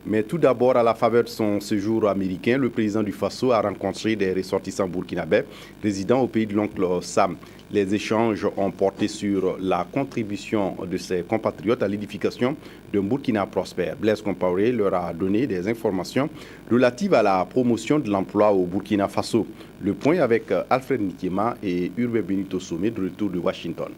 Mais tout d'abord, à la faveur de son séjour américain, le président du Faso a rencontré des ressortissants burkinabés résidant au pays de l'oncle Sam. Les échanges ont porté sur la contribution de ses compatriotes à l'édification d'un Burkina prospère. Blaise Compaoré leur a donné des informations relatives à la promotion de l'emploi au Burkina Faso. Le point avec Alfred Nikema et Urbe Benito Somé de retour de Washington.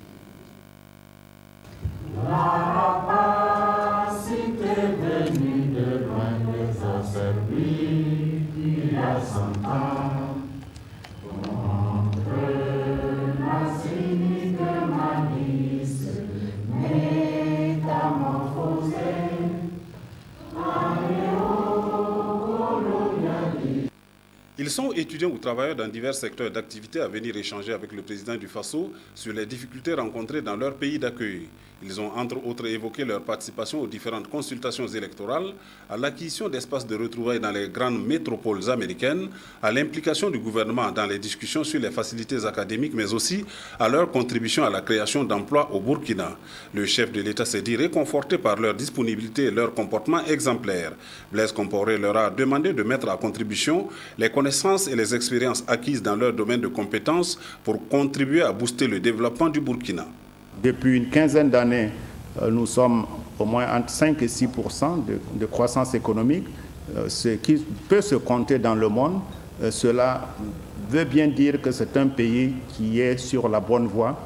Ils sont étudiants ou travailleurs dans divers secteurs d'activité à venir échanger avec le président du Faso sur les difficultés rencontrées dans leur pays d'accueil. Ils ont entre autres évoqué leur participation aux différentes consultations électorales, à l'acquisition d'espaces de retrouvailles dans les grandes métropoles américaines, à l'implication du gouvernement dans les discussions sur les facilités académiques, mais aussi à leur contribution à la création d'emplois au Burkina. Le chef de l'État s'est dit réconforté par leur disponibilité et leur comportement exemplaire. Blaise Compaoré leur a demandé de mettre à contribution les connaissances et les expériences acquises dans leur domaine de compétences pour contribuer à booster le développement du Burkina. Depuis une quinzaine d'années, nous sommes au moins entre 5 et 6% de croissance économique, ce qui peut se compter dans le monde. Cela veut bien dire que c'est un pays qui est sur la bonne voie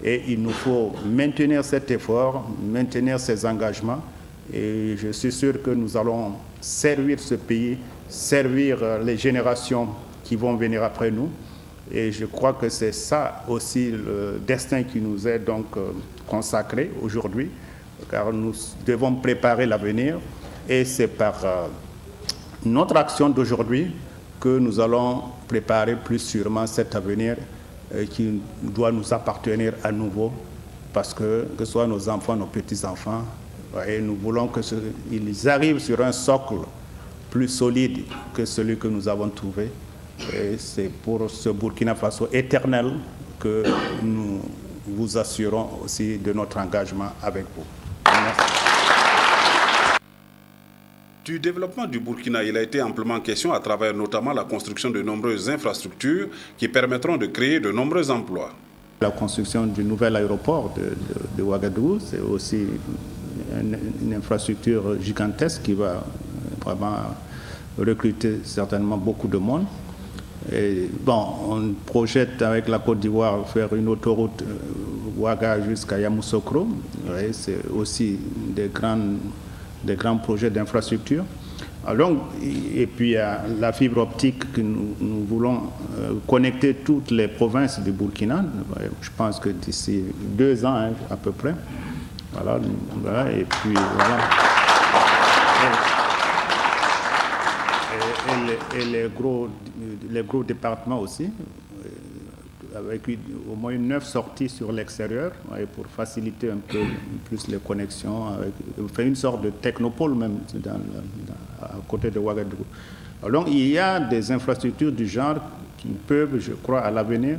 et il nous faut maintenir cet effort, maintenir ces engagements. Et je suis sûr que nous allons servir ce pays, servir les générations qui vont venir après nous. Et je crois que c'est ça aussi le destin qui nous est donc consacré aujourd'hui, car nous devons préparer l'avenir. Et c'est par notre action d'aujourd'hui que nous allons préparer plus sûrement cet avenir qui doit nous appartenir à nouveau, parce que ce soit nos enfants, nos petits-enfants, et nous voulons qu'ils arrivent sur un socle plus solide que celui que nous avons trouvé. Et c'est pour ce Burkina Faso éternel que nous vous assurons aussi de notre engagement avec vous. Merci. Du développement du Burkina, il a été amplement question à travers notamment la construction de nombreuses infrastructures qui permettront de créer de nombreux emplois. La construction du nouvel aéroport de Ouagadougou, c'est aussi une infrastructure gigantesque qui va vraiment recruter certainement beaucoup de monde. Et bon, on projette avec la Côte d'Ivoire faire une autoroute Ouaga jusqu'à Yamoussoukro. C'est aussi des grands projets d'infrastructure. Et puis la fibre optique que nous voulons connecter toutes les provinces du Burkina. Je pense que d'ici 2 ans à peu près. Voilà, et puis voilà. Et les gros départements aussi, avec au moins 9 sorties sur l'extérieur, pour faciliter un peu plus les connexions, faire une sorte de technopole même à côté de Ouagadougou. Donc il y a des infrastructures du genre qui peuvent, je crois, à l'avenir,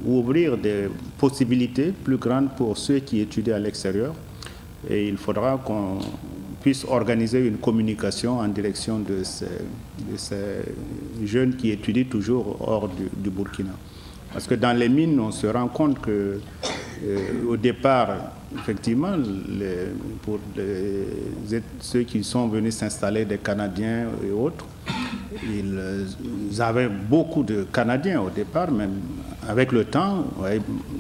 ouvrir des possibilités plus grandes pour ceux qui étudient à l'extérieur. Et il faudra qu'on puisse organiser une communication en direction de ces jeunes qui étudient toujours hors du Burkina. Parce que dans les mines, on se rend compte que au départ, effectivement, pour ceux qui sont venus s'installer, des Canadiens et autres, ils avaient beaucoup de Canadiens au départ, même avec le temps,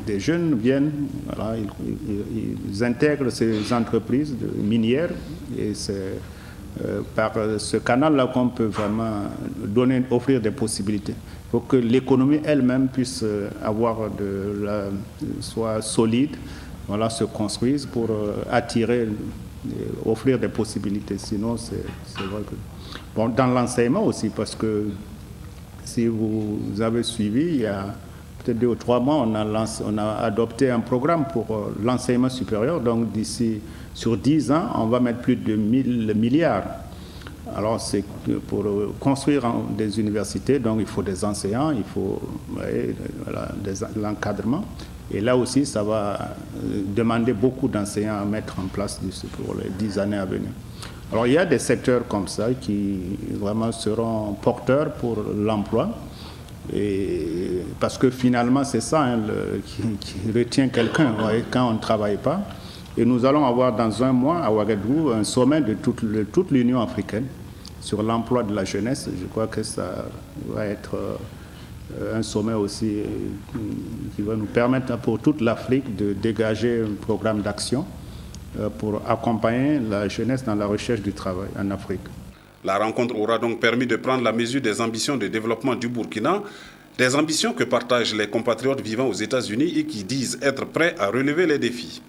des jeunes viennent, voilà, ils intègrent ces entreprises minières et c'est par ce canal-là qu'on peut vraiment offrir des possibilités. Il faut que l'économie elle-même puisse soit solide, voilà, se construise pour attirer, offrir des possibilités. Sinon, c'est vrai que... Bon, dans l'enseignement aussi, parce que si vous avez suivi, il y a peut-être 2 ou 3 mois, on a adopté un programme pour l'enseignement supérieur. Donc d'ici, sur 10 ans, on va mettre plus de 1000 milliards. Alors c'est pour construire des universités, donc il faut des enseignants, il faut l'encadrement. Et là aussi, ça va demander beaucoup d'enseignants à mettre en place pour les 10 années à venir. Alors il y a des secteurs comme ça qui vraiment seront porteurs pour l'emploi. Et parce que finalement, c'est ça hein, qui retient quelqu'un quand on ne travaille pas. Et nous allons avoir dans un mois à Ouagadougou un sommet de toute l'Union africaine sur l'emploi de la jeunesse. Je crois que ça va être un sommet aussi qui va nous permettre pour toute l'Afrique de dégager un programme d'action pour accompagner la jeunesse dans la recherche du travail en Afrique. La rencontre aura donc permis de prendre la mesure des ambitions de développement du Burkina, des ambitions que partagent les compatriotes vivant aux États-Unis et qui disent être prêts à relever les défis.